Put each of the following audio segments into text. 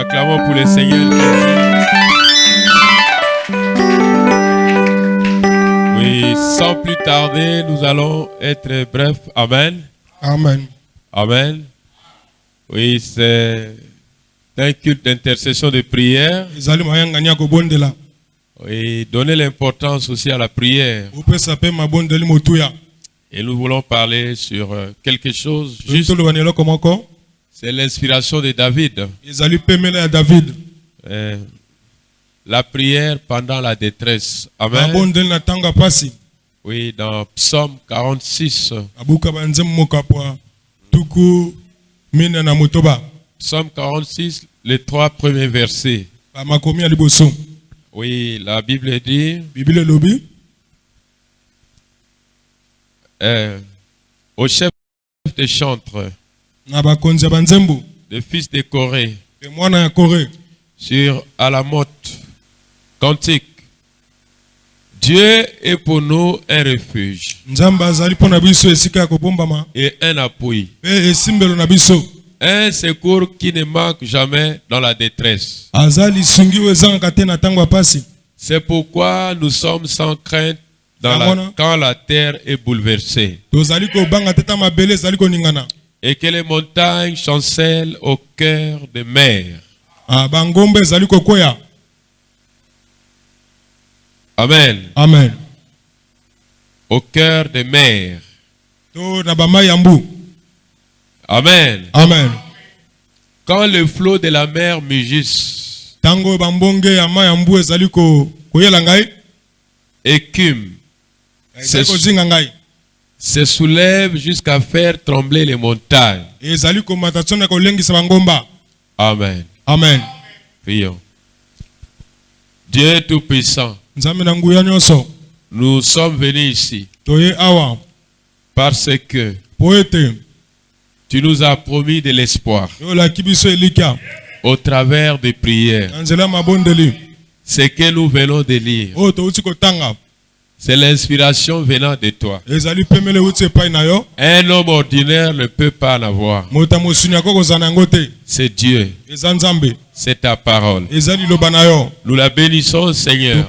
acclamons pour le Seigneur Jésus. Oui, sans plus tarder, nous allons être brefs. Amen. Amen. Amen. Oui, c'est un culte d'intercession de prière. Oui, donner l'importance aussi à la prière. Et nous voulons parler sur quelque chose juste. C'est l'inspiration de David. La prière pendant la détresse. Amen. Oui, dans Psaume 46. Psaume 46, les 3 premiers versets. Oui, la Bible dit au chef des chantres, le fils de Corée, sur Alamoth, cantique. Dieu est pour nous un refuge et un appui, un secours qui ne manque jamais dans la détresse. C'est pourquoi nous sommes sans crainte quand la terre est bouleversée et que les montagnes chancellent au cœur des mers. Amen. Amen. Au cœur des mers. Amen. Amen. Quand le flot de la mer mugisse, écume, se soulève jusqu'à faire trembler les montagnes. Amen. Amen. Prions. Dieu Tout-Puissant, nous sommes venus ici parce que tu nous as promis de l'espoir au travers des prières. Ce que nous venons de lire, c'est l'inspiration venant de toi. Un homme ordinaire ne peut pas en avoir. C'est Dieu. C'est ta parole. Nous la bénissons, Seigneur.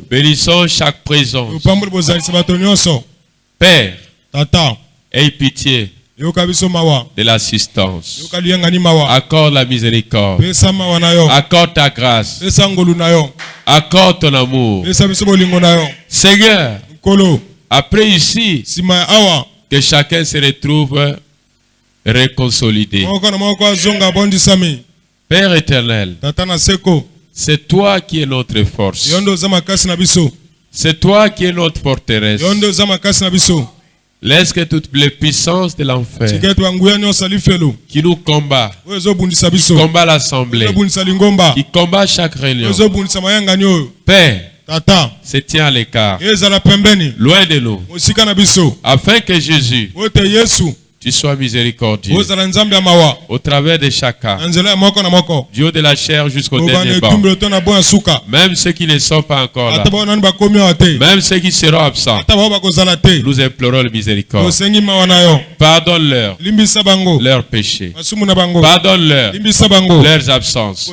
Bénissons chaque présence. Père, aie pitié de l'assistance. Accorde la miséricorde. Accorde ta grâce. Accorde ton amour. Seigneur, après ici, que chacun se retrouve réconsolidé. Père éternel, c'est toi qui es notre force. C'est toi qui es notre forteresse. Laisse que toutes les puissances de l'enfer qui nous combat, qui combat l'assemblée, qui combat chaque réunion, Père, se tient à l'écart, loin de nous, afin que Jésus, tu sois miséricordieux au travers de chacun, du haut de la chair jusqu'au dernier banc. Même ceux qui ne sont pas encore là, même ceux qui seront absents, nous implorons la miséricorde. Pardonne-leur leurs péchés. Pardonne-leur leurs absences.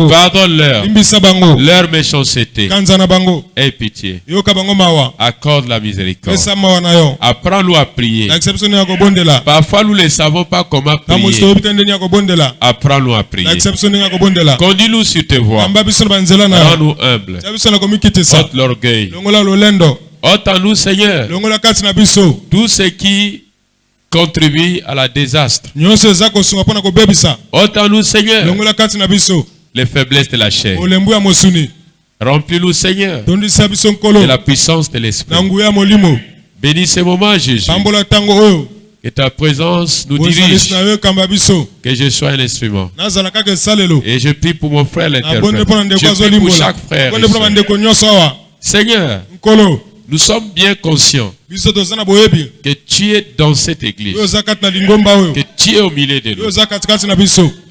Pardonne-leur leur méchanceté. Aie pitié. Accorde la miséricorde. Apprends-nous à prier. Parfois nous ne savons pas comment prier. Apprends-nous à prier. Conduis-nous sur tes voies. Rends-nous humbles. Ôte l'orgueil. Ôte en nous, Seigneur, tout ce qui contribue à la désastre. Ôte en nous, Seigneur, les faiblesses de la chair. Remplis-nous, Seigneur, de la puissance de l'Esprit. Bénis ce moment, Jésus. Que ta présence nous dirige. Que je sois un instrument. Et je prie pour mon frère l'interprète. Je prie pour chaque frère. Seigneur, nous sommes bien conscients que tu es dans cette église. Que tu es au milieu de nous.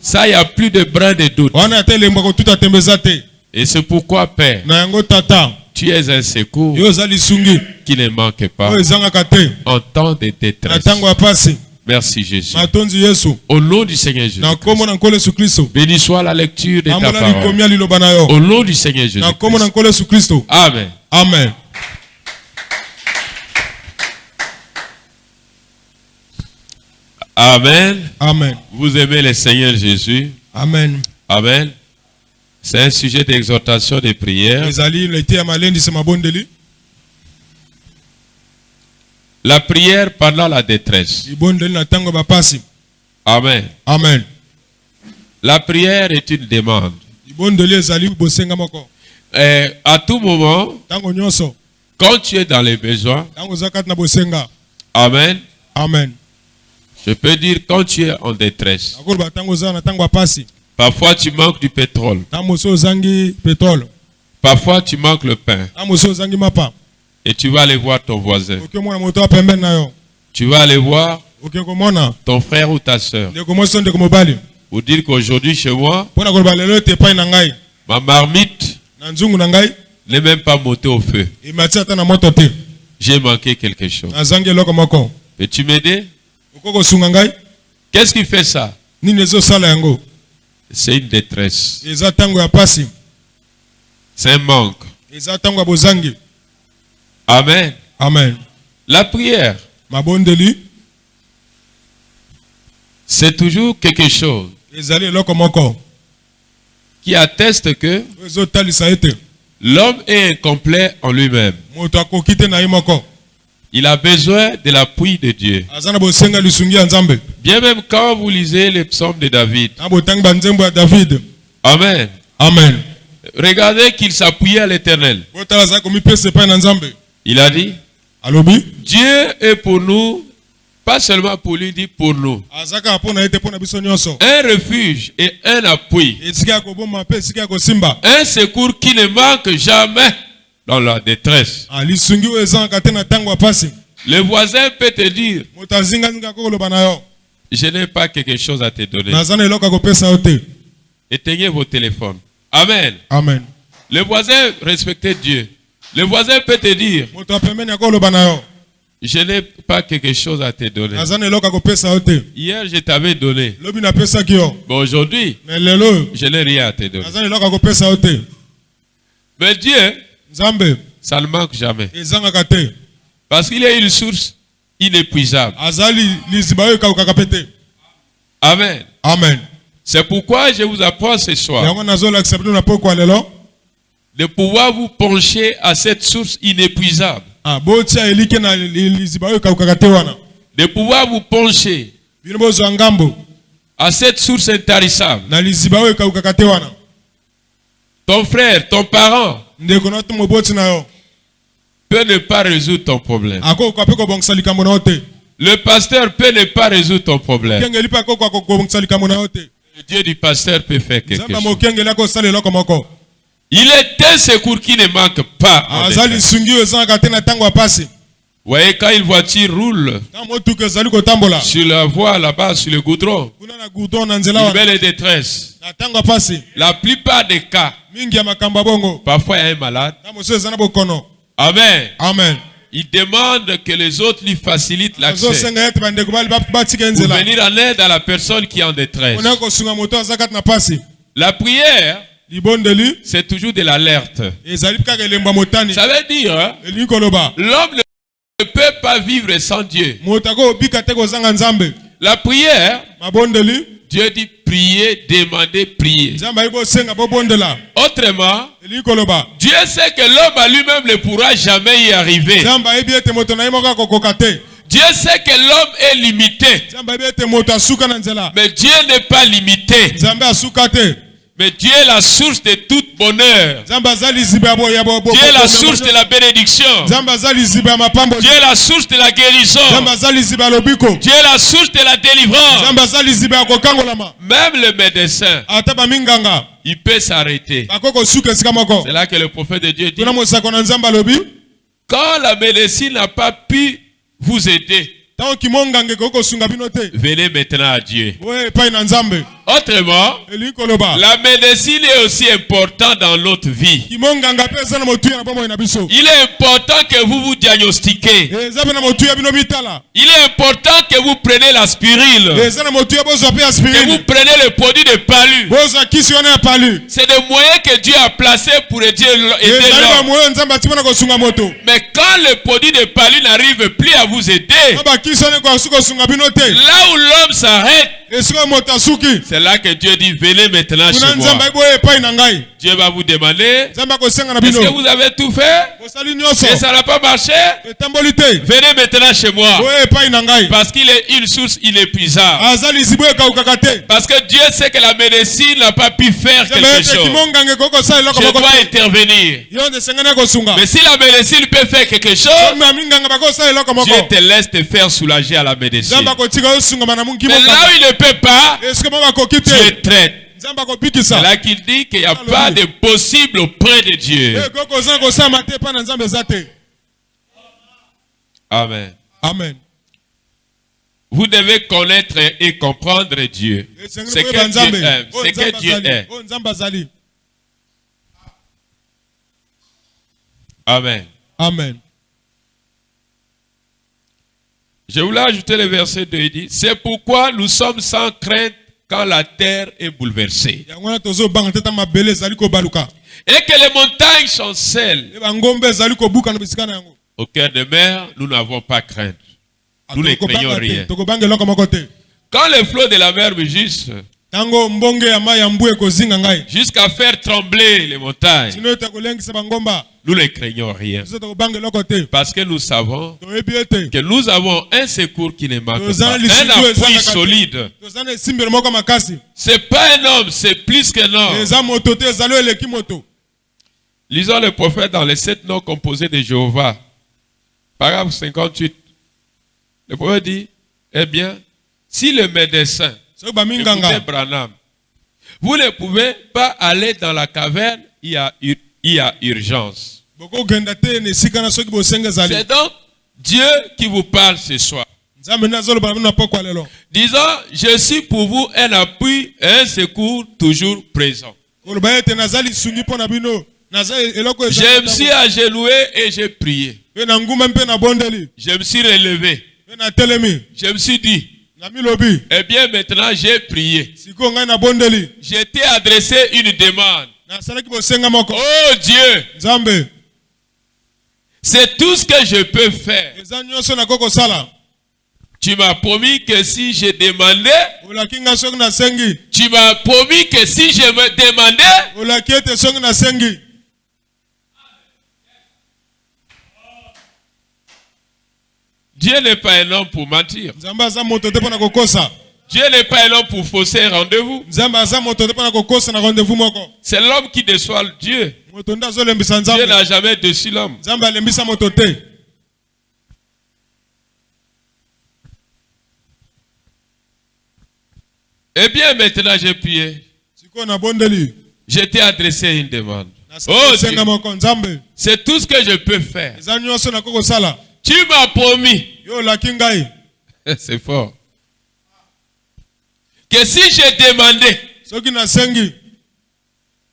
Ça, il n'y a plus de brin de doute. Et c'est pourquoi, Père, tu es un secours qui ne manque pas en temps de détresse. Merci Jésus. Au nom du Seigneur Jésus. Béni soit la lecture de ta parole. Au nom du Seigneur Jésus. Amen. Amen. Amen. Amen. Vous aimez le Seigneur Jésus. Amen. Amen. C'est un sujet d'exhortation et de prière. La prière pendant la détresse. Amen. Amen. La prière est une demande. À tout moment, quand tu es dans les besoins, amen. Amen. Je peux dire quand tu es en détresse. Parfois tu manques du pétrole. Parfois tu manques le pain. Et tu vas aller voir ton voisin. Tu vas aller voir ton frère ou ta soeur. Pour dire qu'aujourd'hui chez moi, ma marmite n'est même pas montée au feu. J'ai manqué quelque chose. Peux-tu m'aider? Qu'est-ce qui fait ça? C'est une détresse. C'est un manque. Amen. Amen. La prière, c'est toujours quelque chose qui atteste que l'homme est incomplet en lui-même. Il a besoin de l'appui de Dieu. Bien même quand vous lisez les psaumes de David. Amen. Amen. Regardez qu'il s'appuyait à l'Éternel. Il a dit, Dieu est pour nous, pas seulement pour lui, dit pour nous. Un refuge et un appui. Un secours qui ne manque jamais dans la détresse. Le voisin peut te dire, je n'ai pas quelque chose à te donner. Éteignez vos téléphones. Amen. Amen. Le voisin respectait Dieu. Le voisin peut te dire, je n'ai pas quelque chose à te donner. Hier, je t'avais donné. Mais aujourd'hui, je n'ai rien à te donner. Mais Dieu, ça ne manque jamais. Parce qu'il y a une source inépuisable. Amen. Amen. C'est pourquoi je vous apprends ce soir de pouvoir vous pencher à cette source inépuisable. De pouvoir vous pencher à cette source intarissable. Ton frère, ton parent peut ne pas résoudre ton problème. Le pasteur peut ne pas résoudre ton problème. Le Dieu du pasteur peut faire quelque chose. Il est un secours qui ne manque pas. Vous voyez, quand une voiture roule sur la voie là-bas, sur le goudron, il met les détresses. La plupart des cas, parfois il y a un malade. Amen. Amen. Il demande que les autres lui facilitent l'accès pour venir en aide à la personne qui est en détresse. La prière, c'est toujours de l'alerte. Ça veut dire, hein, l'homme ne peut pas vivre sans Dieu. La prière, Dieu dit prier, demander, prier. Autrement, Dieu sait que l'homme à lui-même ne pourra jamais y arriver. Dieu sait que l'homme est limité. Mais Dieu n'est pas limité. Mais Dieu est la source de tout bonheur. Dieu est la source de la bénédiction. Dieu est la source de la guérison. Dieu est la source de la délivrance. Même le médecin, il peut s'arrêter. C'est là que le prophète de Dieu dit, quand la médecine n'a pas pu vous aider, venez maintenant à Dieu. Autrement, la médecine est aussi importante dans notre vie. Il est important que vous vous diagnostiquez. Il est important que vous preniez l'aspirine. Que vous preniez le produit de palu. C'est des moyens que Dieu a placés pour aider l'homme. Mais quand le produit de palu n'arrive plus à vous aider, là où l'homme s'arrête, c'est là que Dieu dit, venez maintenant chez moi. Dieu va vous demander, est-ce que vous avez tout fait? Et ça n'a pas marché? Venez maintenant chez moi. Parce qu'il est une source inépuisable. Parce que Dieu sait que la médecine n'a pas pu faire quelque chose. Je dois intervenir. Mais si la médecine peut faire quelque chose, Dieu te laisse te faire soulager à la médecine. Mais là où il ne peut pas, Dieu traite. C'est là qu'il dit qu'il n'y a pas de possible auprès de Dieu. Amen. Amen. Vous devez connaître et comprendre Dieu. Ce que Dieu aime. Ce que Dieu est. Amen. Amen. Je voulais ajouter le verset 2. Il dit, c'est pourquoi nous sommes sans crainte quand la terre est bouleversée. Et que les montagnes chancellent. Au cœur de mer, nous n'avons pas crainte. Nous ne craignons rien. Quand les flots de la mer rugissent, jusqu'à faire trembler les montagnes, nous ne craignons rien. Parce que nous savons que nous avons un secours qui ne manque pas. Un appui solide. Ce n'est pas un homme, c'est plus qu'un homme. Lisons le prophète dans les 7 noms composés de Jéhovah. Paragraphe 58. Le prophète dit, eh bien, si le médecin, écoutez Branham, vous ne pouvez pas aller dans la caverne, il y a urgence. C'est donc Dieu qui vous parle ce soir. Disons, je suis pour vous un appui et un secours toujours présent. Je me suis agenouillé et j'ai prié. Je me suis relevé. Je me suis dit, eh bien maintenant j'ai prié. J'ai t'ai adressé une demande. Oh Dieu, c'est tout ce que je peux faire. Tu m'as promis que si je demandais, tu m'as promis que si je me demandais, Dieu n'est pas un homme pour mentir. Dieu n'est pas un homme pour fausser rendez-vous. C'est l'homme qui déçoit Dieu. Dieu n'a jamais déçu l'homme. Eh bien, maintenant j'ai prié. Je t'ai adressé une demande. Oh Dieu, c'est tout ce que je peux faire. Tu m'as promis. C'est fort. Que si je demandais,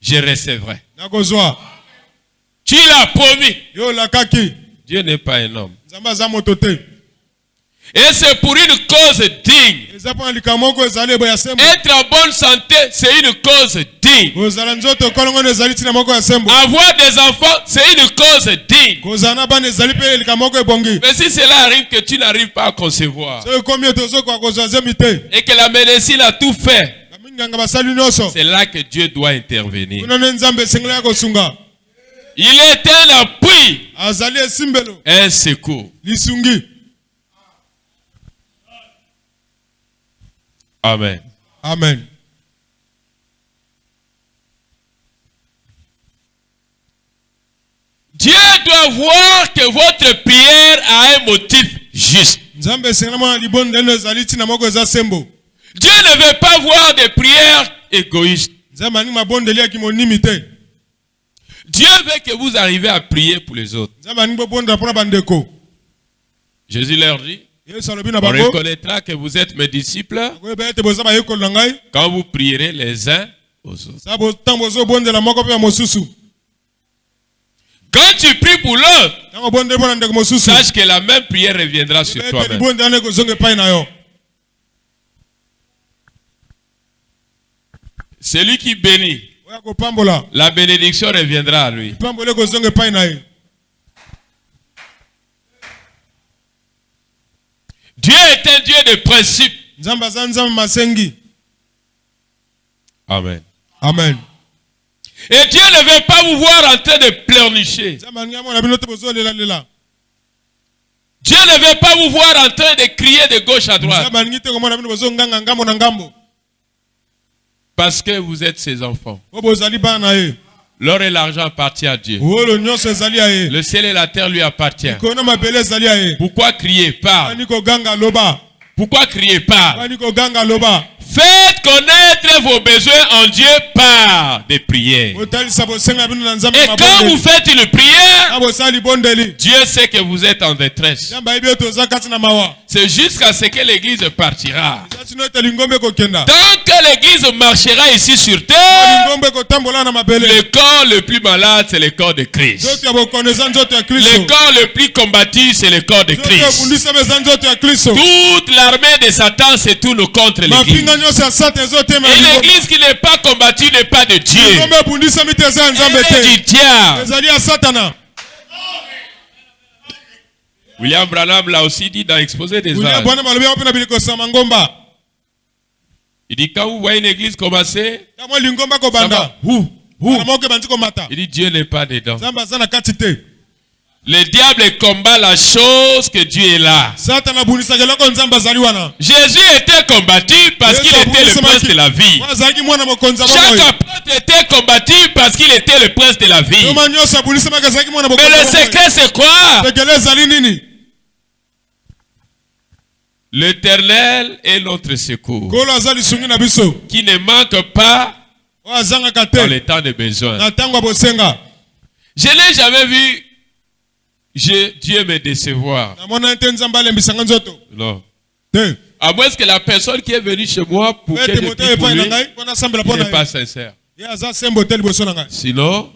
je recevrai. Tu l'as promis. Dieu n'est pas un homme. Et c'est pour une cause digne. Être en bonne santé, c'est une cause digne. Avoir des enfants, c'est une cause digne. Mais si cela arrive que tu n'arrives pas à concevoir, et que la médecine a tout fait, c'est là que Dieu doit intervenir. Il est un appui, un secours. Amen. Amen. Dieu doit voir que votre prière a un motif juste. Dieu ne veut pas voir des prières égoïstes. Dieu veut que vous arriviez à prier pour les autres. Jésus leur dit, On reconnaîtra que vous êtes mes disciples quand vous prierez les uns aux autres. Quand tu pries pour l'autre, sache que la même prière reviendra sur toi-même. Celui qui bénit, la bénédiction reviendra à lui. Dieu est un Dieu de principe. Amen. Amen. Et Dieu ne veut pas vous voir en train de pleurnicher. Dieu ne veut pas vous voir en train de crier de gauche à droite. Parce que vous êtes ses enfants. L'or et l'argent appartiennent à Dieu. Le ciel et la terre lui appartiennent. Pourquoi crier? Parle. Pourquoi crier? Parle. Faites connaître vos besoins en Dieu par des prières. Et quand vous faites une prière, Dieu sait que vous êtes en détresse. C'est jusqu'à ce que l'église partira. Tant que l'église marchera ici sur terre, le corps le plus malade, c'est le corps de Christ. Le corps le plus combattu, c'est le corps de Christ. Toute l'armée de Satan se tourne contre l'église. Et l'église qui n'est pas combattue n'est pas de Dieu. Elle est du diable. William Branham l'a aussi dit dans l'exposé des âges. Il dit quand vous voyez une église commencer, ça va. Il dit Dieu n'est pas dedans. Le diable combat la chose que Dieu est là. Jésus était combattu parce qu'il était le prince de la vie. Chaque apôtre était combattu parce qu'il était le prince de la vie. Mais le secret c'est quoi? L'Éternel est notre secours, qui ne manque pas dans les temps de besoin. Je n'ai jamais vu Dieu me décevoir. Non. À moins que la personne qui est venue chez moi pour que je prie pour lui n'est pas sincère. Sinon,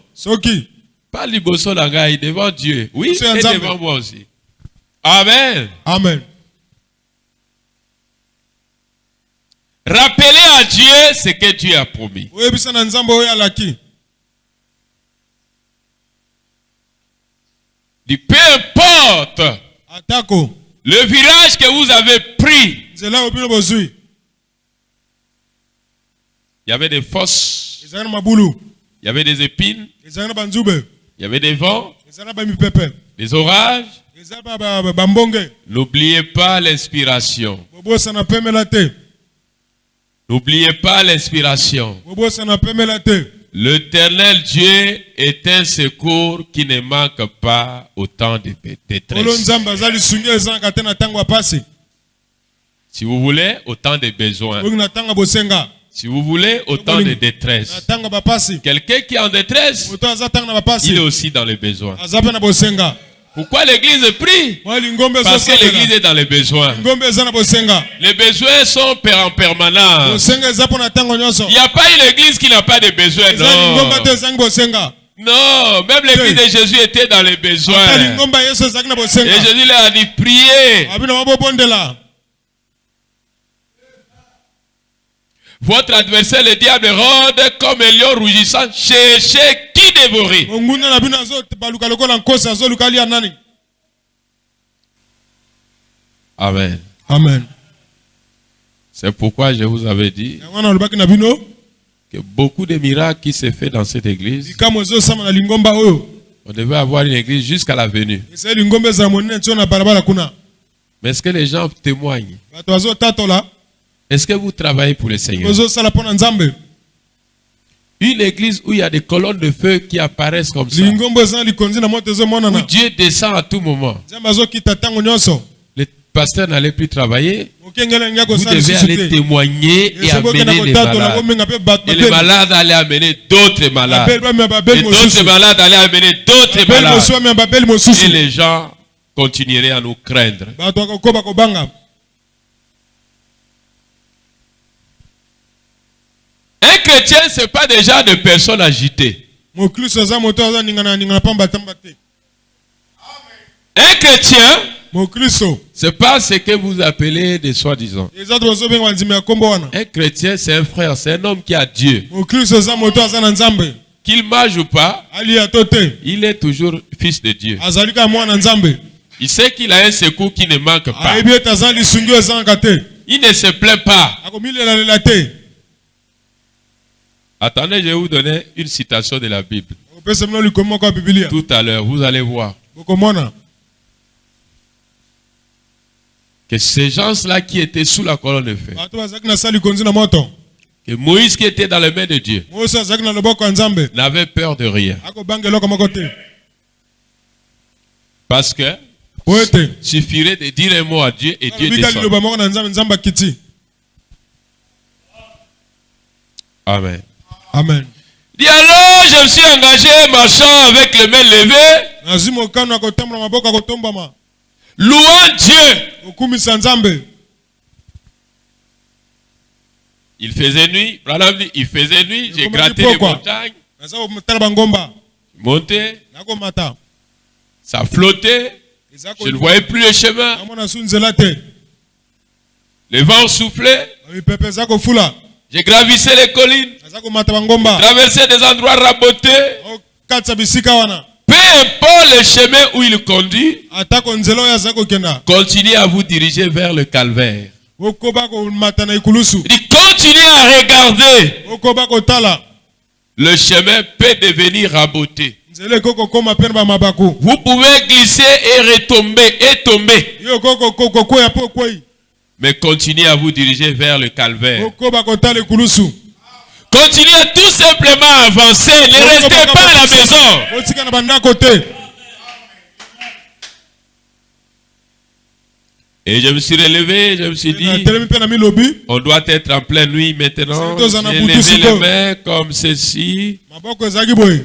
pas liboso langai devant Dieu. Oui, et devant moi aussi. Amen. Amen. Rappelez à Dieu ce que Dieu a promis. Peu importe le virage que vous avez pris, il y avait des fosses, il y avait des épines, il y avait des vents, des orages. N'oubliez pas l'inspiration. N'oubliez pas l'inspiration. L'Éternel Dieu est un secours qui ne manque pas au temps de détresse. Si vous voulez, au temps de besoin. Si vous voulez, au temps de détresse. Quelqu'un qui est en détresse, il est aussi dans les besoins. Pourquoi l'église prie? Parce que l'église est dans les besoins. Les besoins sont en permanence. Il n'y a pas une église qui n'a pas de besoins. Non. Non, même l'église de Jésus était dans les besoins. Et Jésus leur a dit priez. Votre adversaire, le diable, rôde comme un lion rougissant, cherchez qui dévorer. Amen. Amen. C'est pourquoi je vous avais dit que beaucoup de miracles qui se font dans cette église, on devait avoir une église jusqu'à la venue. Mais est-ce que les gens témoignent? Est-ce que vous travaillez pour le Seigneur? Une église où il y a des colonnes de feu qui apparaissent comme ça, où Dieu descend à tout moment. Le pasteur n'allait plus travailler. Vous devez aller témoigner et amener les malades. Et les malades allaient amener d'autres malades. Et d'autres malades allaient amener d'autres malades. Et les gens continueraient à nous craindre. Un chrétien, ce n'est pas déjà de personnes agitées. Un chrétien, c'est pas ce que vous appelez des soi-disant. Un chrétien, c'est un frère, c'est un homme qui a Dieu. Qu'il marche ou pas, il est toujours fils de Dieu. Il sait qu'il a un secours qui ne manque pas. Il ne se plaint pas. Attendez, je vais vous donner une citation de la Bible. Tout à l'heure, vous allez voir que ces gens-là qui étaient sous la colonne de feu, que Moïse qui était dans les mains de Dieu, n'avait peur de rien. Parce que il suffirait de dire un mot à Dieu et Dieu descend. Amen. Amen. Dis alors, je me suis engagé marchant avec les mains levées, louant Dieu. Il faisait nuit, il faisait nuit, j'ai gratté les montagnes, monté, ça flottait, je ne voyais plus le chemin, le vent soufflait, j'ai gravissé les collines, traversé des endroits rabotés. Peu importe le chemin où il conduit, continuez à vous diriger vers le calvaire. Il continue à regarder. Le chemin peut devenir raboté. Vous pouvez glisser et retomber et tomber. Mais continuez à vous diriger vers le calvaire. Continuez tout simplement à avancer. Ne restez pas à la maison. Et je me suis relevé, je me suis dit, on doit être en pleine nuit maintenant. J'ai levé les mains comme ceci.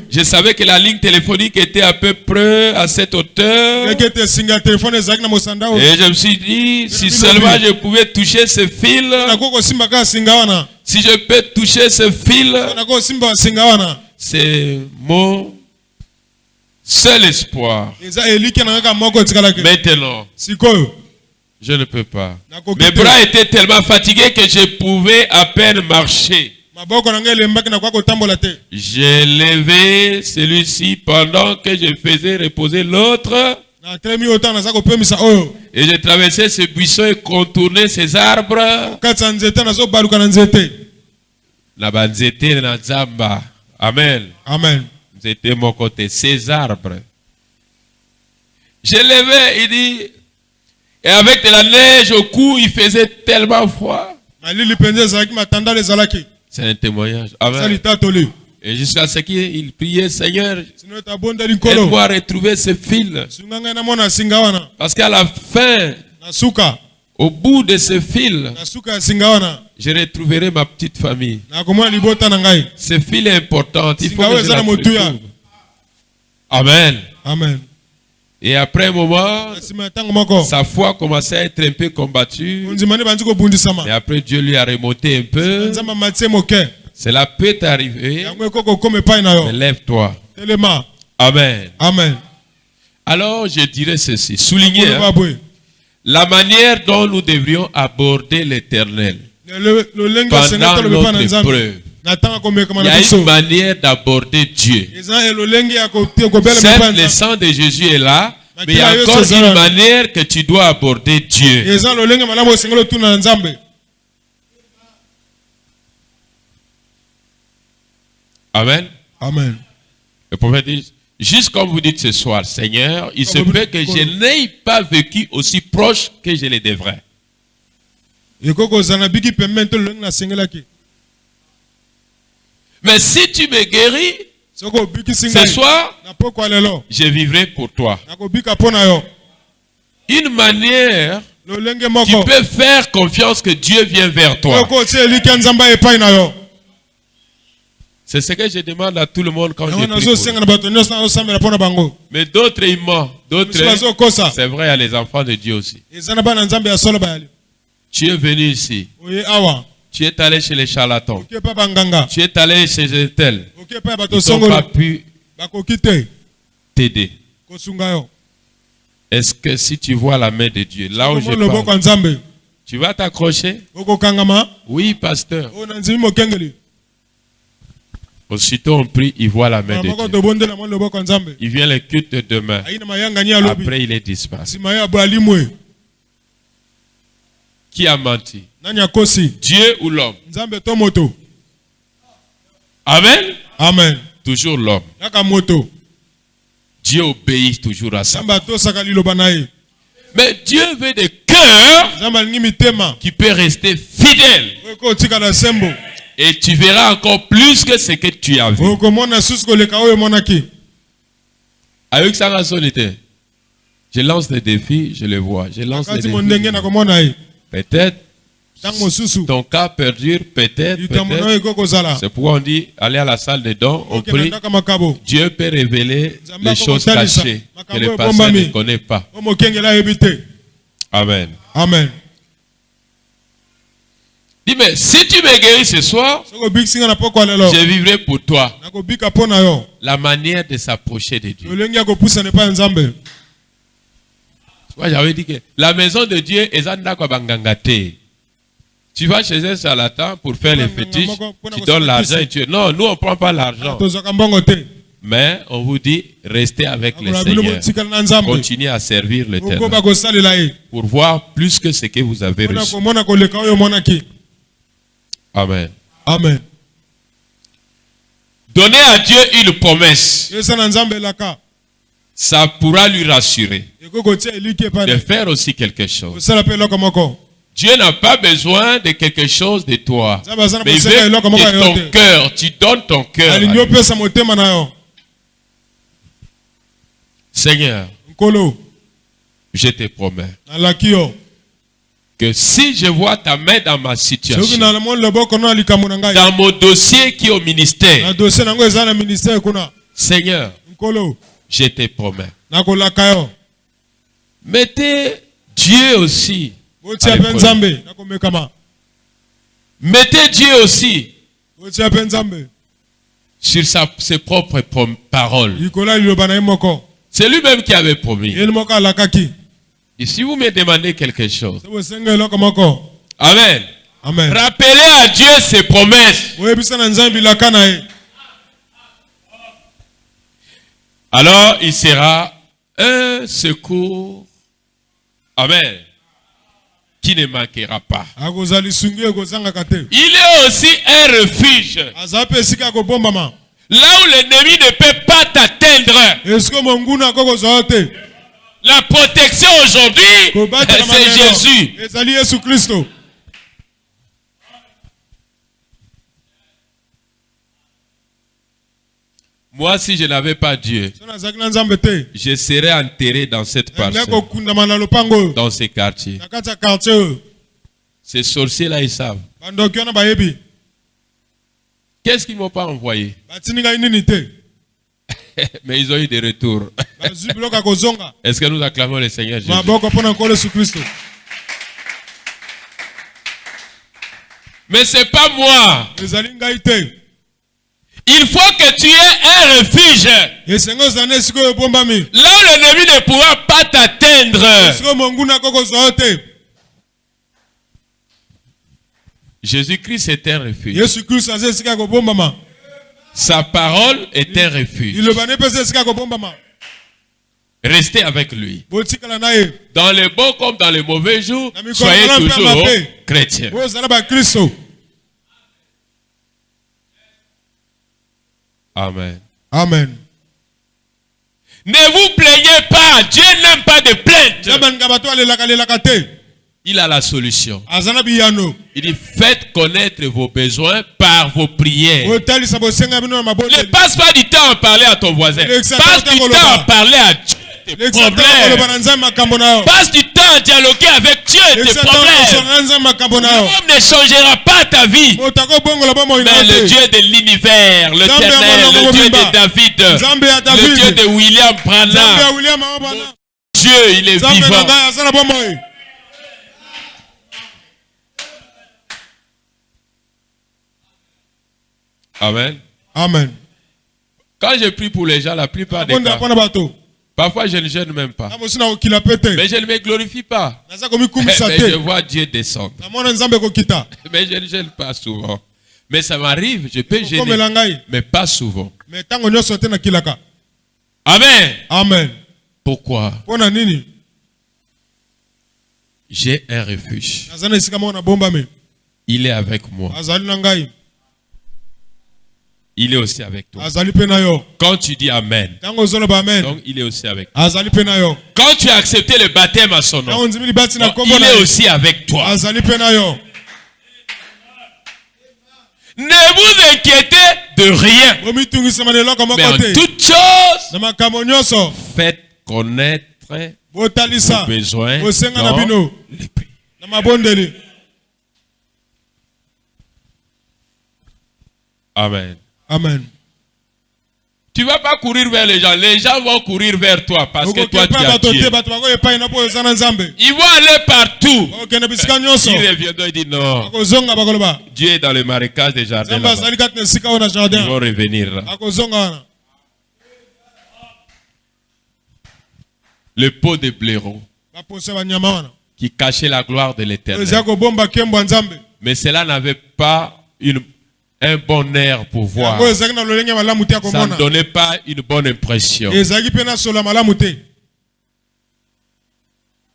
Je savais que la ligne téléphonique était à peu près à cette hauteur. Et je me suis dit, si seulement je pouvais toucher ce fil, si je peux toucher ce fil, c'est mon seul espoir. Maintenant, je ne peux pas. Mes bras étaient tellement fatigués que je pouvais à peine marcher. J'ai levé celui-ci pendant que je faisais reposer l'autre. Et j'ai traversé ce buisson et contourné ces arbres. La banzete na zamba. Amen. Amen. C'était mon côté. Ces arbres. J'ai levé, il dit, et avec de la neige au cou, il faisait tellement froid. C'est un témoignage. Amen. Et jusqu'à ce qu'il priait, Seigneur, aide-moi à retrouver ce fil. Parce qu'à la fin, au bout de ce fil, je retrouverai ma petite famille. Ce fil est important. Il faut que je la retrouve. Amen. Amen. Et après un moment, sa foi commençait à être un peu combattue. Et après, Dieu lui a remonté un peu. Cela peut t'arriver. Mais lève-toi. Amen. Amen. Alors, je dirais ceci. Soulignez la manière dont nous devrions aborder l'Éternel pendant notre épreuve. Il y a une manière d'aborder Dieu. Certes, le sang de Jésus est là, mais il y a encore une manière que tu dois aborder Dieu. Amen. Amen. Le prophète dit, juste comme vous dites ce soir, Seigneur, il se peut que je n'ai pas vécu aussi proche que je le devrais. Mais si tu me guéris, ce soir, je vivrai pour toi. Une manière, tu peux faire confiance que Dieu vient vers toi. C'est ce que je demande à tout le monde quand je prie. Mais d'autres ils mentent. D'autres, c'est vrai, il y a les enfants de Dieu aussi. Tu es venu ici. Tu es allé chez les charlatans. Tu es allé chez les tels. Ils n'ont pas pu t'aider. Est-ce que si tu vois la main de Dieu, là où je parle, tu vas t'accrocher? Oui, pasteur. Aussitôt on prie, il voit la main de Dieu. Il vient le culte de demain. Après, il est disparu. Qui a menti? Dieu ou l'homme? Amen. Amen. Toujours l'homme. Dieu obéit toujours à ça. Mais Dieu veut des cœurs qui peuvent rester fidèles. Et tu verras encore plus que ce que tu as vu. Avec sa solitaire, je lance des défis, je le vois. Je lance des défis. Peut-être ton cas perdure, peut-être. C'est pourquoi on dit, allez à la salle des dons, on prie. Dieu peut révéler les choses cachées que le pasteur ne connaît pas. Amen. Amen. Dis, mais si tu me guéris ce soir, je vivrai pour toi la manière de s'approcher de Dieu. Moi, j'avais dit que la maison de Dieu est en. Tu vas chez un charlatan pour faire les fétiches, tu donnes l'argent et tu... Non, nous on ne prend pas l'argent. Mais on vous dit, restez avec le Seigneur. Continuez à servir l'Éternel pour voir plus que ce que vous avez reçu. Amen. Amen. Donnez à Dieu une promesse. Ça pourra lui rassurer de faire aussi quelque chose. Dieu n'a pas besoin de quelque chose de toi. Mais il veut de ton cœur. Tu donnes ton cœur. Seigneur, je te promets que si je vois ta main dans ma situation, dans mon dossier qui est au ministère, Seigneur, je te promets. Mettez Dieu aussi. Mettez Dieu aussi sur ses propres paroles. C'est lui-même qui avait promis. Et si vous me demandez quelque chose, Amen. Amen. Rappelez à Dieu ses promesses. Alors il sera un secours. Amen. Qui ne manquera pas. Il est aussi un refuge. Là où l'ennemi ne peut pas t'atteindre. La protection aujourd'hui, c'est Jésus. Moi, si je n'avais pas Dieu, je serais enterré dans cette parcelle, dans ces quartiers. Ces sorciers-là, ils savent. Qu'est-ce qu'ils ne m'ont pas envoyé? Mais ils ont eu des retours. Est-ce que nous acclamons le Seigneur Jésus? Mais ce n'est pas moi. Il faut que tu aies un refuge. Là où l'ennemi ne pourra pas t'atteindre. Jésus-Christ est un refuge. Sa parole est un refuge. Restez avec lui. Dans les bons comme dans les mauvais jours, soyez toujours chrétiens. Amen. Amen. Ne vous plaignez pas. Dieu n'aime pas de plaintes. Il a la solution. Il dit, faites connaître vos besoins par vos prières. Ne passe pas du temps à parler à ton voisin. Passe du temps à parler à Dieu. tes problèmes. Passe du temps à dialoguer avec Dieu et tes problèmes. L'homme ne changera pas ta vie. Mais le Dieu de l'univers, l'Éternel, le Dieu de David, le Dieu de William Branham, Dieu, il est vivant. Amen. Amen. Quand je prie pour les gens, la plupart des cas, parfois je ne gêne même pas. Mais je ne me glorifie pas. Mais je vois Dieu descendre. Mais je ne gêne pas souvent. Mais ça m'arrive, je peux gêner, mais pas souvent. Amen. Amen. Pourquoi? J'ai un refuge. Il est avec moi. Il est aussi avec toi. Quand tu dis Amen, donc il est aussi avec toi. Quand tu as accepté le baptême à son nom, il est aussi avec toi. Ne vous inquiétez de rien. Mais en toute chose, faites connaître vos besoins dans l'esprit. Amen. Amen. Tu ne vas pas courir vers les gens vont courir vers toi parce que toi tu as Dieu. Ils vont aller partout. Ils reviendront et disent non. Dieu est dans le marécage des jardins. Ils vont revenir là. Le pot de blaireau qui cachait la gloire de l'Éternel. Mais cela n'avait pas un bon air pour voir. Ça ne donnait pas une bonne impression. Il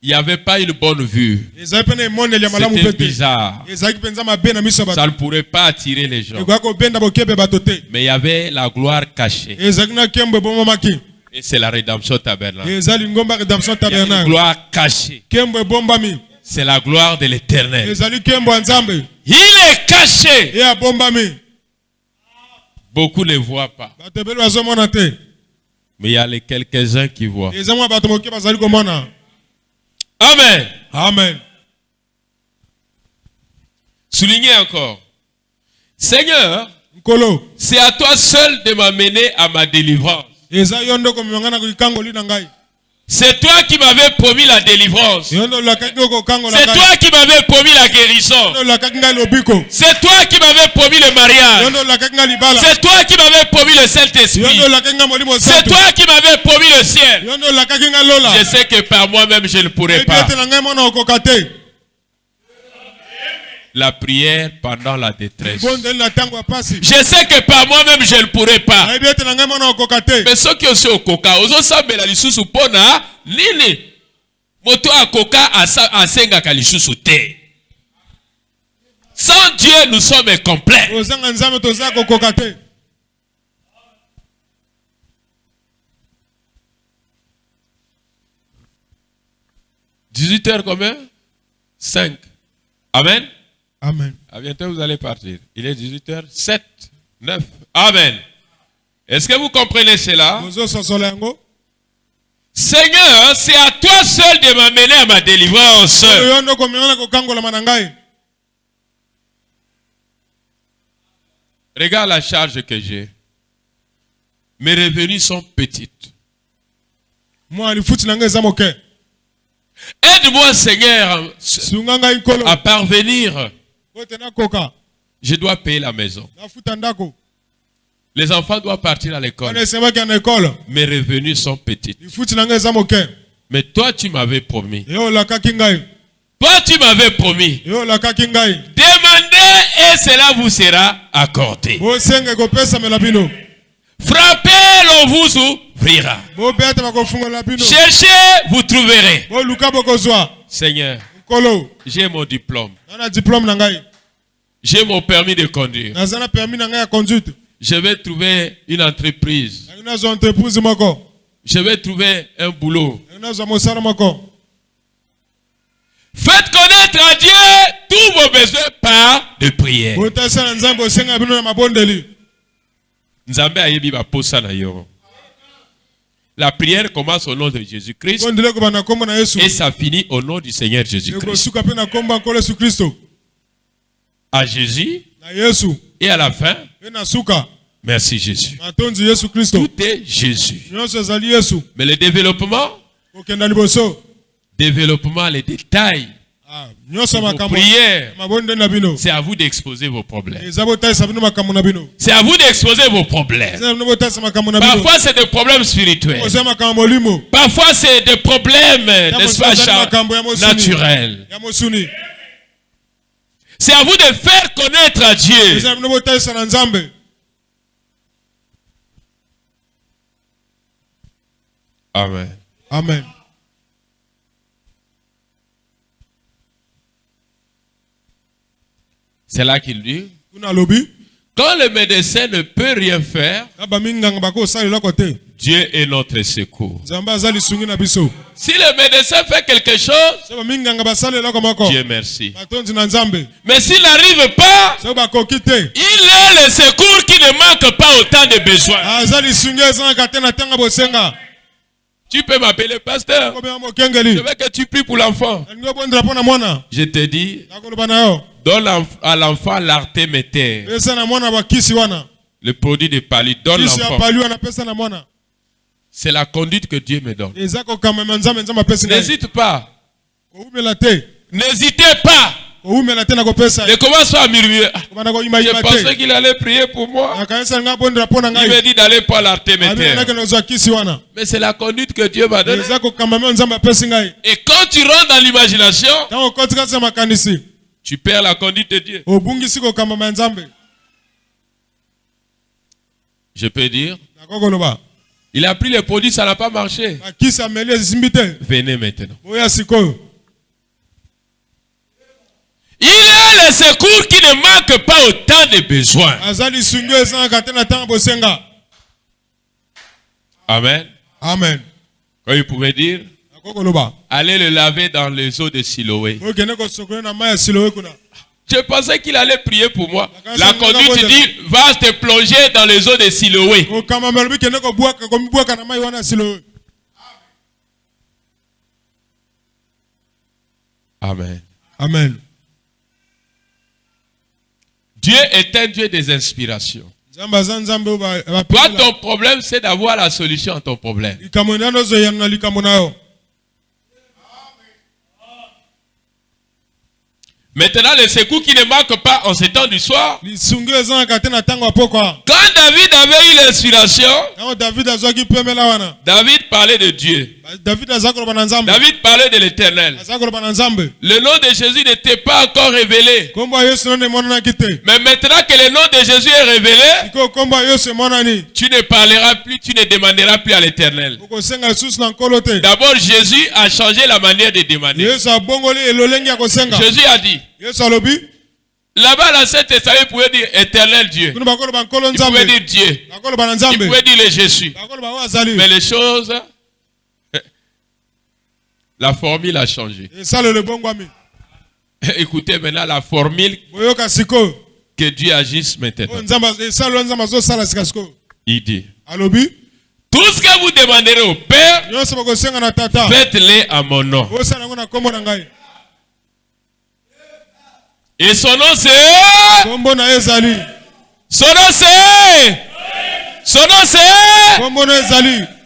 n'y avait pas une bonne vue. C'était bizarre. Ça ne pourrait pas attirer les gens. Mais il y avait la gloire cachée. Et c'est la rédemption tabernacle. Il y a une gloire cachée. C'est la gloire de l'Éternel. Il est caché. Beaucoup ne voient pas. Mais il y a les quelques-uns qui voient. Amen. Amen. Soulignez encore. Seigneur, c'est à toi seul de m'amener à ma délivrance. C'est toi qui m'avais promis la délivrance. C'est toi qui m'avais promis la guérison. C'est toi qui m'avais promis le mariage. C'est toi qui m'avais promis le Saint-Esprit. C'est toi qui m'avais promis le ciel. Je sais que par moi-même je ne pourrais pas. La prière pendant la détresse. Je sais que par moi-même je ne pourrais pas. Mais ceux qui sont au coca, aux autres la lisusu pona nini moto a coca a senga kalisusu te. Sans Dieu nous sommes incomplets. 18h combien? 5. Amen. Amen. À bientôt, vous allez partir. Il est 18h07, 9. Amen. Est-ce que vous comprenez cela? Seigneur, c'est à toi seul de m'amener à ma délivrance. Regarde la charge que j'ai. Mes revenus sont petites. Aide-moi, Seigneur, à parvenir. Je dois payer la maison. Les enfants doivent partir à l'école. Mes revenus sont petits. Mais toi, tu m'avais promis. Toi, tu m'avais promis. Demandez et cela vous sera accordé. Frappez, l'on vous ouvrira. Cherchez, vous trouverez. Seigneur, j'ai mon diplôme. J'ai mon permis de conduire. Je vais trouver une entreprise. Je vais trouver un boulot. Faites connaître à Dieu tous vos besoins par de prière. Nzambe ayebi ba posa na yo. La prière commence au nom de Jésus-Christ et ça finit au nom du Seigneur Jésus-Christ. À Jésus et à la fin, merci Jésus. Tout est Jésus. Mais le développement, les détails, vos prières, c'est à vous d'exposer vos problèmes. C'est à vous d'exposer vos problèmes. Parfois c'est des problèmes spirituels. Parfois c'est des problèmes, n'est-ce pas, naturels. C'est à vous de faire connaître à Dieu. Amen. Amen. C'est là qu'il dit, quand le médecin ne peut rien faire, Dieu est notre secours. Si le médecin fait quelque chose, Dieu merci. Mais s'il n'arrive pas, il est le secours qui ne manque pas au temps de besoin. Tu peux m'appeler pasteur. Je veux que tu pries pour l'enfant. Je te dis, donne à l'enfant l'artéméter. Le produit de Pali, donne l'enfant. C'est la conduite que Dieu me donne. N'hésite pas. N'hésitez pas. Ne commence pas à murmurer. Je pensais qu'il allait prier pour moi. Il me dit d'aller pour l'artéméter. Mais c'est la conduite que Dieu m'a donnée. Et quand tu rentres dans l'imagination, tu perds la conduite de Dieu. Je peux dire, il a pris les produits, ça n'a pas marché. Venez maintenant. Il est le secours qui ne manque pas au temps de besoin. Amen. Amen. Quand il pouvait dire, allez le laver dans les eaux de Siloé. Je pensais qu'il allait prier pour moi. La conduite dit, va te plonger dans les eaux de Siloé. Amen. Amen. Dieu est un Dieu des inspirations. Toi, ton problème, c'est d'avoir la solution à ton problème. Maintenant, le secours qui ne manque pas en ce temps du soir. Quand David avait eu l'inspiration, David parlait de Dieu. David parlait de l'Éternel. Le nom de Jésus n'était pas encore révélé. Mais maintenant que le nom de Jésus est révélé, tu ne parleras plus, tu ne demanderas plus à l'Éternel. D'abord, Jésus a changé la manière de demander. Jésus a dit, là-bas, la Saint-Testament, il pouvait dire éternel Dieu. Il pouvait dire Dieu. Il pouvait dire le Jésus. Mais les choses, la formule a changé. Écoutez maintenant la formule que Dieu agisse maintenant. Il dit, tout ce que vous demanderez au Père, faites-le à mon nom. Et son nom c'est...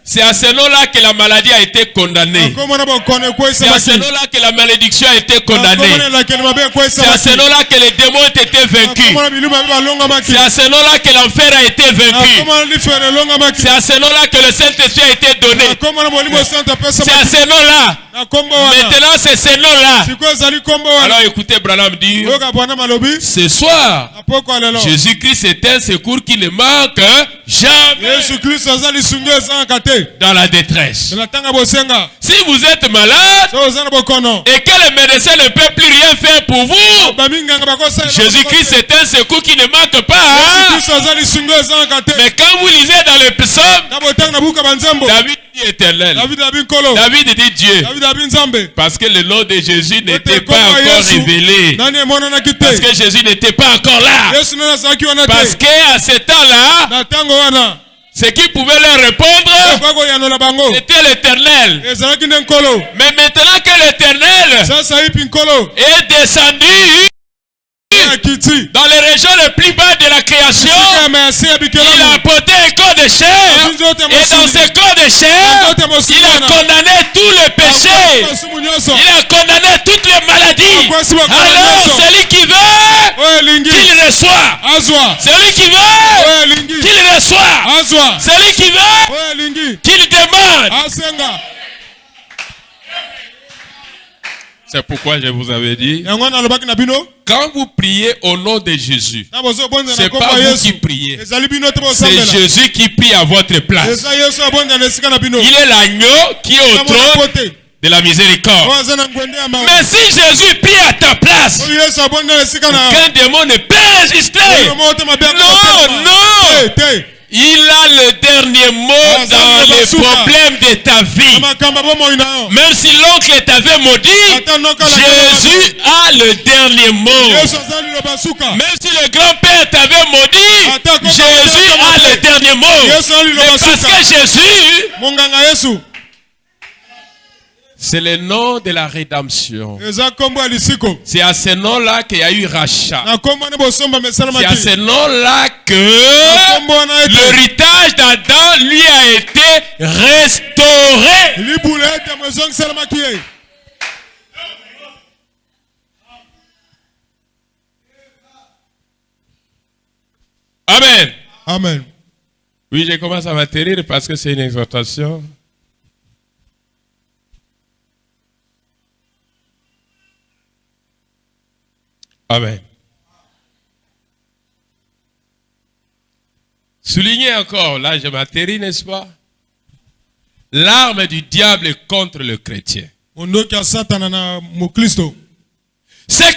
C'est à ce nom-là que la maladie a été condamnée. C'est à ce nom-là que la malédiction a été condamnée. C'est à ce nom-là que les démons ont été vaincus. C'est à ce nom-là que l'enfer a été vaincu. C'est à ce nom-là que le Saint-Esprit a été donné. C'est à ce nom-là. Maintenant c'est ce nom-là. Alors écoutez Branham dire, ce soir, Jésus-Christ est un secours qui ne manque jamais dans la détresse. Si vous êtes malade et que le médecin ne peut plus rien faire pour vous, Jésus-Christ est un secours qui ne manque pas. Mais quand vous lisez dans les psaumes, David dit éternel. David dit Dieu. Parce que le nom de Jésus n'était pas encore révélé. Parce que Jésus n'était pas encore là. Parce qu'à ce temps-là, Ce qui pouvait leur répondre, c'était l'Éternel. Mais maintenant que l'Éternel est descendu dans les régions les plus bas de la création, il a apporté un corps de chair, et dans ce corps de chair, il a condamné tout le péché, il a condamné toutes les maladies. Alors celui qui veut, qu'il reçoit. Celui qui veut, qu'il reçoit. Celui qui veut, qu'il demande. C'est pourquoi je vous avais dit, quand vous priez au nom de Jésus, ce n'est pas vous qui priez, c'est Jésus qui prie à votre place. Il est l'agneau qui est au trône de la miséricorde. Mais si Jésus prie à ta place, aucun démon ne peut résister. Non. Il a le dernier mot dans les problèmes de ta vie. Même si l'oncle t'avait maudit, Jésus a le dernier mot. Même si le grand-père t'avait maudit, Jésus a le dernier mot. Mais parce que Jésus, c'est le nom de la rédemption. C'est à ce nom-là qu'il y a eu rachat. C'est à ce nom-là que l'héritage d'Adam lui a été restauré. Amen. Amen. Oui, je commence à m'atterrir parce que c'est une exhortation. Amen. Soulignez encore, là je m'atterris, n'est-ce pas? L'arme du diable est contre le chrétien. Ce que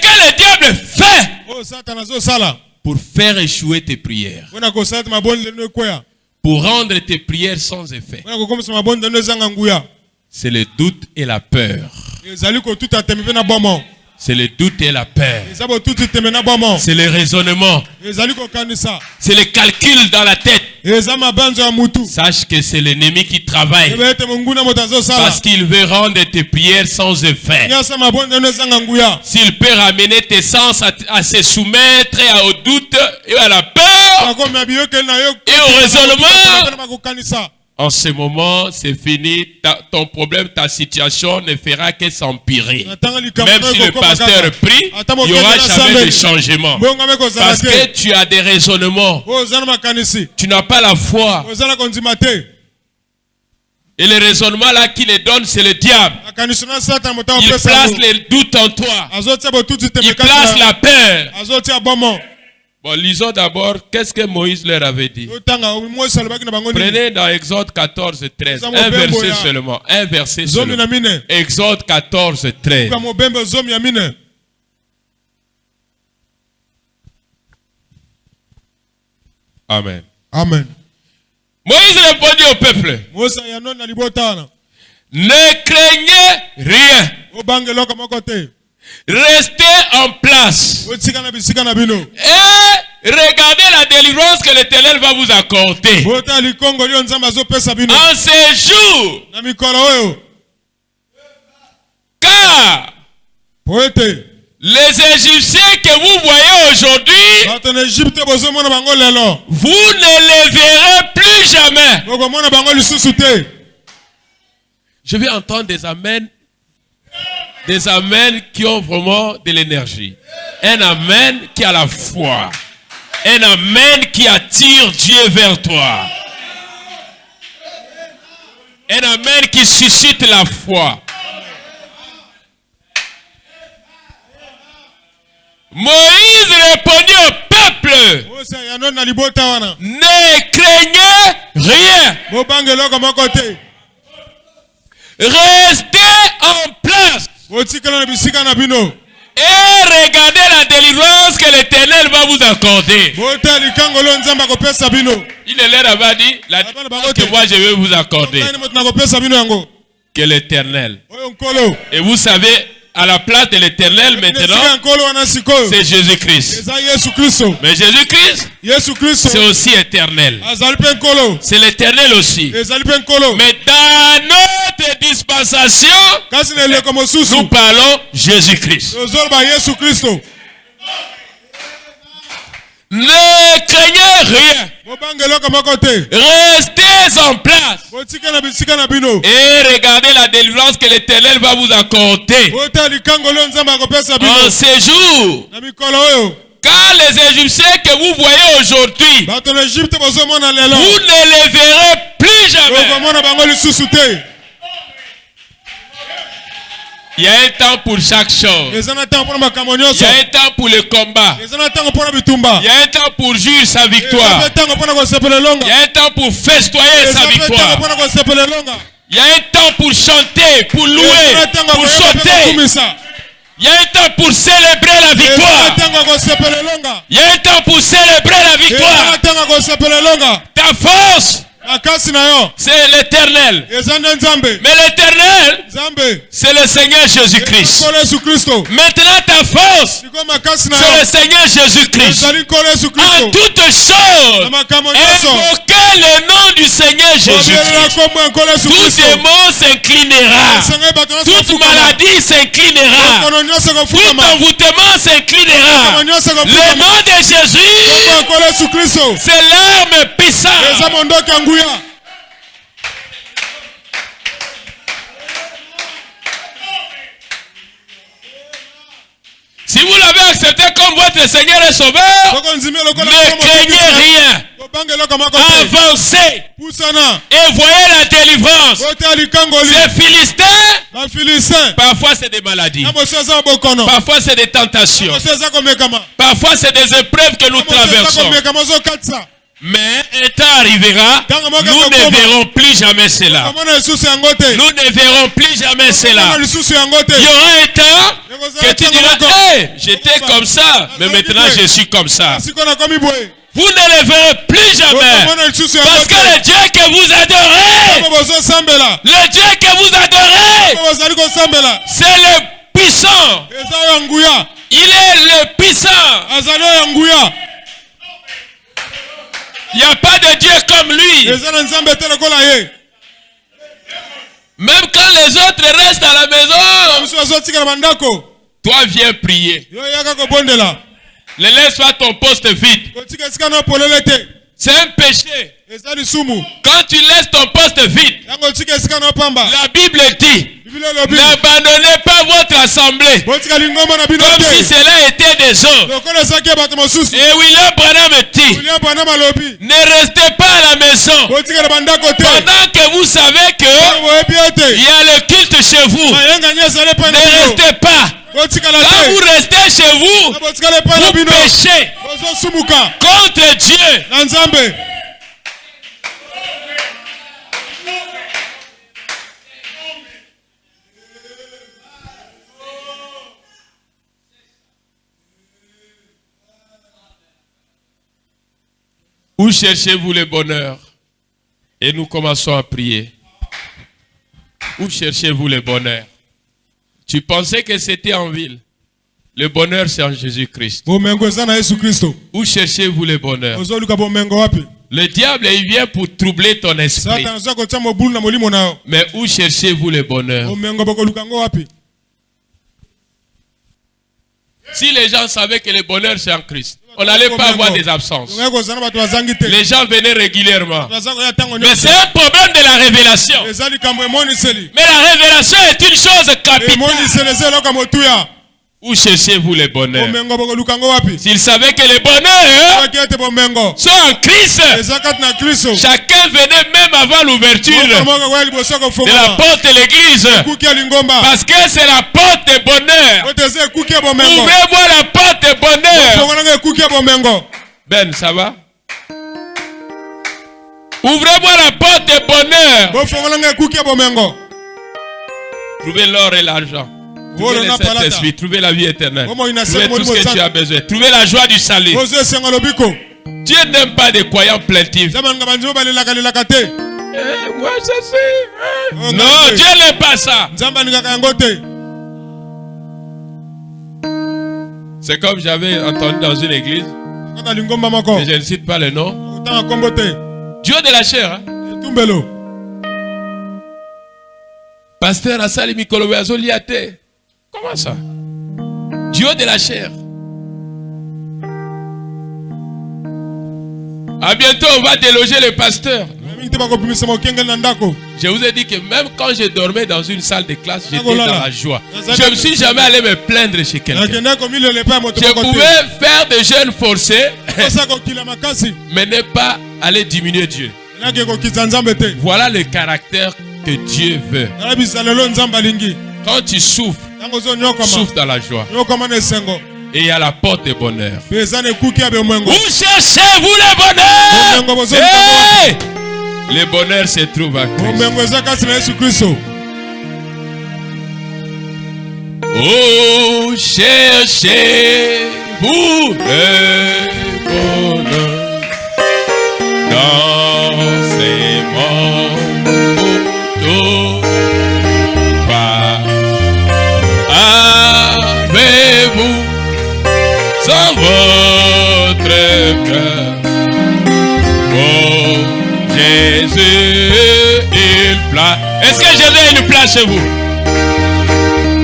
le diable fait pour faire échouer tes prières, pour rendre tes prières sans effet, c'est le doute et la peur. C'est le doute et la peur. C'est le raisonnement. C'est le calcul dans la tête. Sache que c'est l'ennemi qui travaille. Parce qu'il veut rendre tes prières sans effet. S'il peut ramener tes sens à se soumettre au doute et à la peur et au raisonnement, en ce moment, c'est fini. Ton problème, ta situation ne fera que s'empirer. Même si le pasteur prie, il n'y aura jamais de changement. Parce que tu as des raisonnements. Tu n'as pas la foi. Et le raisonnement là qui les donne, c'est le diable. Il place les doutes en toi. Il place la peur. Bon, lisons d'abord qu'est-ce que Moïse leur avait dit. Prenez dans Exode 14, 13. Un verset seulement. Un verset seulement. Exode 14, 13. Amen. Amen. Moïse répondit au peuple: ne craignez rien. Restez en place. Et regardez la délivrance que l'Éternel va vous accorder. En ces jours. Car les Égyptiens que vous voyez aujourd'hui, vous ne les verrez plus jamais. Je vais entendre des amens. Des amens qui ont vraiment de l'énergie. Un amen qui a la foi. Un amen qui attire Dieu vers toi. Un amen qui suscite la foi. Moïse répondit au peuple: ne craignez rien. Restez en place. Et regardez la délivrance que l'Éternel va vous accorder. Il leur avait dit: la délivrance que moi je vais vous accorder. Que l'Éternel. Et vous savez, à la place de l'Éternel maintenant, c'est Jésus-Christ. Mais Jésus-Christ, c'est aussi éternel. C'est l'Éternel aussi. Mais dans notre dispensation, nous parlons Jésus-Christ. Ne craignez rien. Restez en place. Et regardez la délivrance que l'Éternel va vous accorder en ces jours. Car les Égyptiens que vous voyez aujourd'hui, vous ne les verrez plus jamais. Il y a un temps pour chaque chose. Il y a un temps pour le combat. Il y a un temps pour juger sa victoire. Il y a un temps pour festoyer sa victoire. Il y a un temps pour chanter, pour louer, pour sauter. Il y a un temps pour célébrer la victoire. Il y a un temps pour célébrer la victoire. Ta force, c'est l'Éternel. Mais l'Éternel, c'est le Seigneur Jésus-Christ. Maintenant ta force, c'est le Seigneur Jésus-Christ. En toutes choses, invoquez le nom du Seigneur Jésus-Christ. Tout démon s'inclinera. Toute maladie s'inclinera. Tout envoûtement s'inclinera. Le nom de Jésus, c'est l'arme puissante. Si vous l'avez accepté comme votre Seigneur et Sauveur, ne craignez rien. Avancez et voyez la délivrance. Ces Philistins, parfois c'est des maladies, parfois c'est des tentations, parfois c'est des épreuves que nous traversons. Mais un temps arrivera, nous ne verrons plus jamais cela. Nous ne verrons plus jamais cela. Il y aura un temps que tu diras, hey, j'étais comme ça, mais maintenant je suis comme ça. Vous ne le verrez plus jamais. Parce que le Dieu que vous adorez, le Dieu que vous adorez, c'est le puissant. Il est le puissant. Il n'y a pas de Dieu comme lui. Même quand les autres restent à la maison, toi viens prier. Ne laisse pas ton poste vide. C'est un péché. Quand tu laisses ton poste vide, la Bible dit, n'abandonnez pas votre assemblée comme si cela était des hommes. Et William Branham dit, ne restez pas à la maison pendant que vous savez qu'il y a le culte chez vous. Ne restez pas. Quand vous restez chez vous, vous péchez contre Dieu. Où cherchez-vous le bonheur? Et nous commençons à prier. Où cherchez-vous le bonheur? Tu pensais que c'était en ville. Le bonheur, c'est en Jésus-Christ. Où cherchez-vous le bonheur? Le diable, il vient pour troubler ton esprit. Mais où cherchez-vous le bonheur? Si les gens savaient que le bonheur, c'est en Christ, on n'allait pas avoir des absences. Les gens venaient régulièrement. Mais c'est un problème de la révélation. Mais la révélation est une chose capitale. Où cherchez-vous le bonheur? S'ils savaient que le bonheur soit en Christ, chacun venait même avant l'ouverture de la porte de l'église. Parce que c'est la porte de bonheur. Ouvrez-moi la porte de bonheur. Ben, ça va? Ouvrez-moi la porte de bonheur. Trouvez l'or et l'argent. Trouvez le Saint-Esprit, trouvez la vie éternelle, trouvez tout ce que tu as besoin, trouvez la joie du salut. Dieu n'aime pas des croyants plaintifs. Moi je suis. Non, Dieu n'aime pas ça. C'est comme j'avais entendu dans une église, et je ne cite pas le nom, Dieu de la chair. Hein? Pasteur Asali Mikolobe Azoliate. Comment ça? Dieu de la chair. À bientôt, on va déloger le pasteur. Je vous ai dit que même quand je dormais dans une salle de classe, j'étais dans la joie. Je ne me suis jamais allé me plaindre chez quelqu'un. Je pouvais faire des jeûnes forcés, mais ne pas aller diminuer Dieu. Voilà le caractère que Dieu veut. Quand tu souffres, souffre dans la joie. Et il y a la porte de bonheur. Où cherchez-vous le bonheur? Hey! Le bonheur se trouve à Christ. Où cherchez-vous le bonheur? Dans ces mondes. Avez-vous sans votre cœur? Oh Jésus, il place. Est-ce que Jésus a une place chez vous?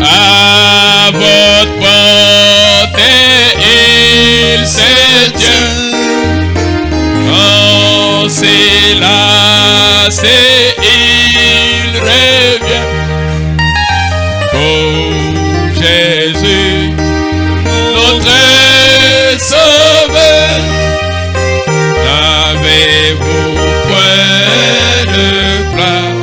À votre porte, il se tient. Quand c'est là, il revient. Oh Jésus, notre Sauveur, n'avez-vous point de place?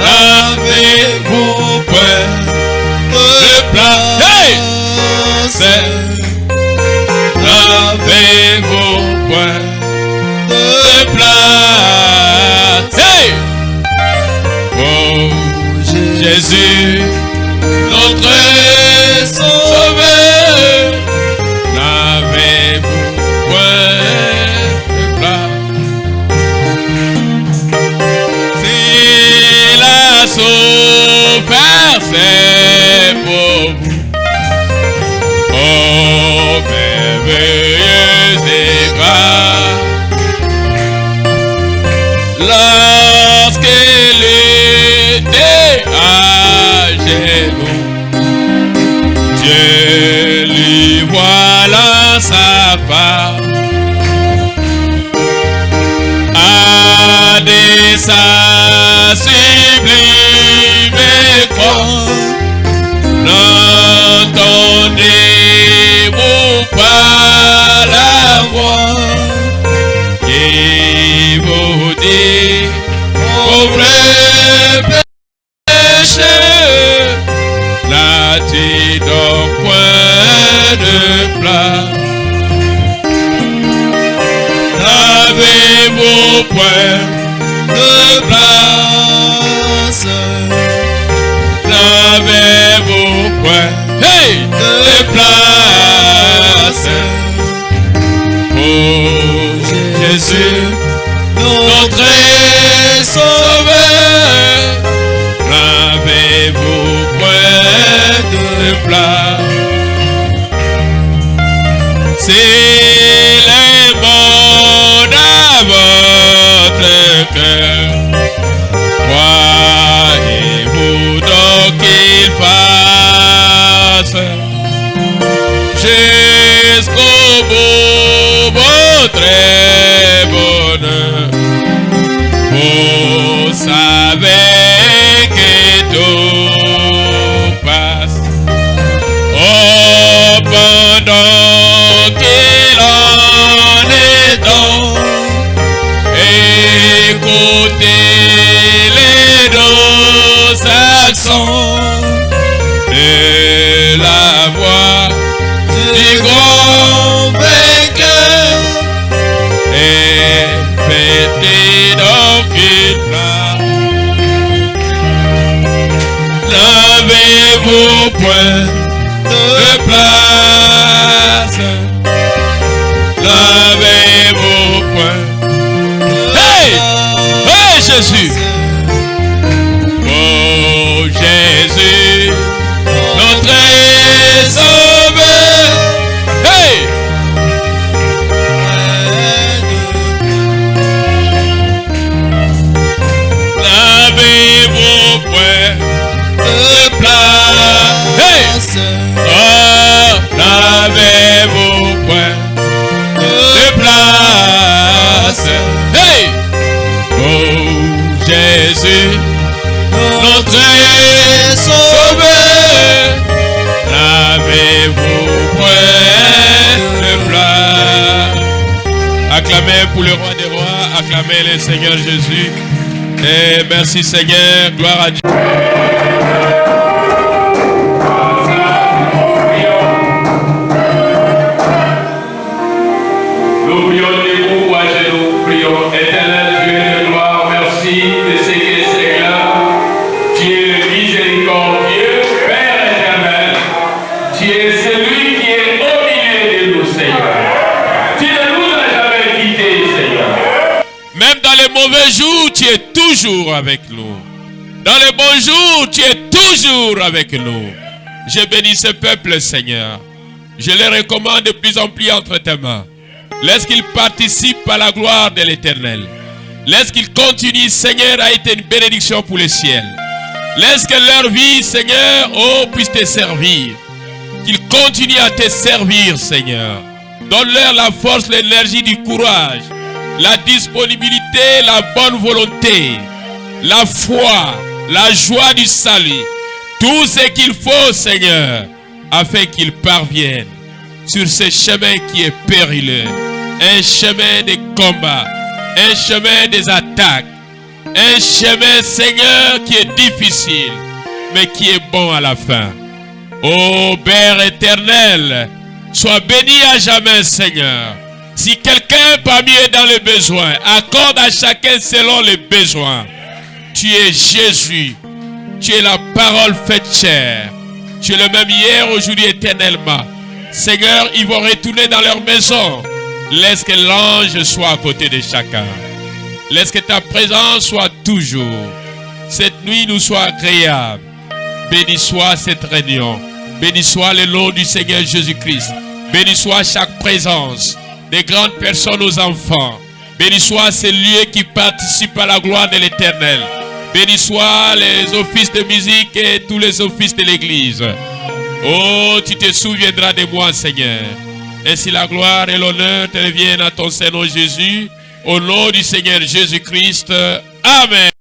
N'avez-vous point de place? Hey! N'avez-vous point de place? Hey! Oh Jésus, notre Sauveur, n'avez-vous point de place? Si la souffrance est pour vous, oh merveilleux grâce, lorsqu'il était à genoux, Dieu lui voilà sa part, à des sa sublime croix. N'entendez-vous pas la voix qui vous dit, pauvre pécheur, n'as-tu donc point de place? N'avez-vous point de place? N'avez-vous point de place? Oh Jésus, notre Sauveur, n'avez-vous point de place? S'il est bon à votre cœur, croyez-vous donc qu'il fasse jusqu'au bout votre bonheur? Vous savez que tout passe. Oh, pendant qu'il en est temps, écoutez les doux accents de la voix du grand vainqueur, et fêtez donc une place. N'avez-vous point de place? N'avez-vous point? Hey! Hey Jésus! Oh Jésus, notre sauvé. Hey! Lavez vos poings de place. Oh, lavez vos poings de place. Hey! Oh, Jésus, notre sauveur, lavez vos poings de place. Acclamez pour le roi des rois, acclamez le Seigneur Jésus. Et merci Seigneur, gloire à Dieu. Nous prions debout, à genoux, prions. Éternel Dieu de gloire, merci de ce que Seigneur, tu es miséricordieux, Père éternel. Tu es celui qui est au milieu de nous, Seigneur. Tu ne nous as jamais quittés, Seigneur. Même dans les mauvais jours, tu es toujours avec nous. Dans les bons jours, tu es toujours avec nous. Je bénis ce peuple, Seigneur. Je les recommande de plus en plus entre tes mains. Laisse qu'ils participent à la gloire de l'Éternel. Laisse qu'ils continuent, Seigneur, à être une bénédiction pour le ciel. Laisse que leur vie, Seigneur, puisse te servir. Qu'ils continuent à te servir, Seigneur. Donne-leur la force, l'énergie, du courage, la disponibilité, la bonne volonté, la foi, la joie du salut. Tout ce qu'il faut, Seigneur, afin qu'ils parviennent sur ce chemin qui est périlleux. Un chemin de combat, un chemin des attaques, un chemin, Seigneur, qui est difficile, mais qui est bon à la fin. Ô Père éternel, sois béni à jamais, Seigneur. Si quelqu'un parmi eux est dans le besoin, accorde à chacun selon les besoins. Tu es Jésus, tu es la parole faite chair. Tu es le même hier, aujourd'hui, éternellement. Seigneur, ils vont retourner dans leur maison. Laisse que l'ange soit à côté de chacun. Laisse que ta présence soit toujours. Cette nuit nous soit agréable. Béni soit cette réunion. Béni soit le nom du Seigneur Jésus-Christ. Béni soit chaque présence des grandes personnes aux enfants. Béni soit ces lieux qui participent à la gloire de l'Éternel. Béni soit les offices de musique et tous les offices de l'Église. Oh, tu te souviendras de moi, Seigneur. Ainsi la gloire et l'honneur te reviennent à ton Seigneur Jésus. Au nom du Seigneur Jésus-Christ. Amen.